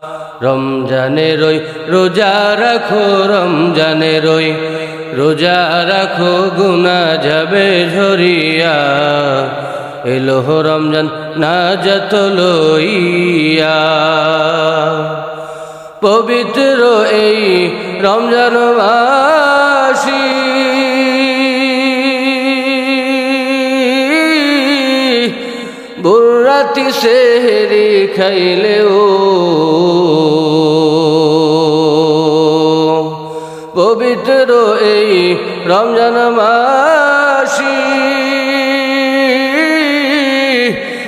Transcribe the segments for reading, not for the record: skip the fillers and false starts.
রমজানের ওই রোজা রাখো, রমজানের ওই রোজা রাখো, গুনাহ যাবে ঝরিয়া। এলো রমজান নাজাত লইয়া। পবিত্র এই রমজান মাসি বুরাতি সেহরি খাইলেও পবিত্র এই রমজান মাসি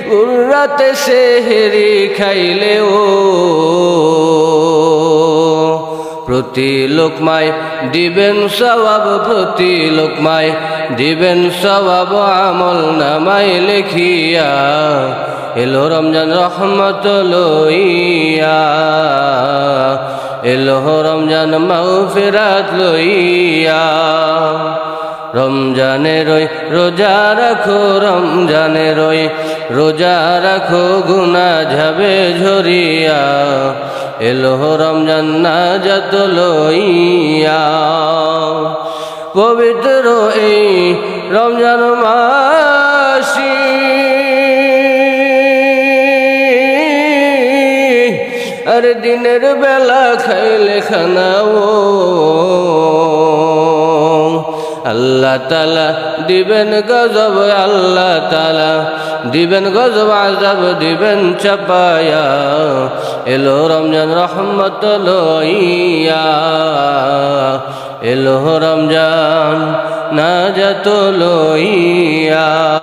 বুরাতে সেহরি খাইলেও প্রতি লোকমায় দিবেন সওয়াব, প্রতি লোকমায় দিবেন সওয়াব, আমল নামায় লিখিয়া। এলো রমজান রহমত লইয়া, এলো রমজান মাগফিরাত লইয়া। রমজানের ওই রোজা রাখো, রমজানের ওই রোজা রাখো, গুনাহ যাবে ঝরিয়া। এলো রমজান নাজাত লইয়া। পবিত্র এই রমজান মাসি আর দিনের বেলা খাইলে খানাও আল্লাহ তাআলা দিবেন গজব, আল্লাহ তাআলা দিবেন গজব, আযাব দিবেন চাপায়া। এলো রমজান রহমত লইয়া, এলো রমজান নাজাত লইয়া।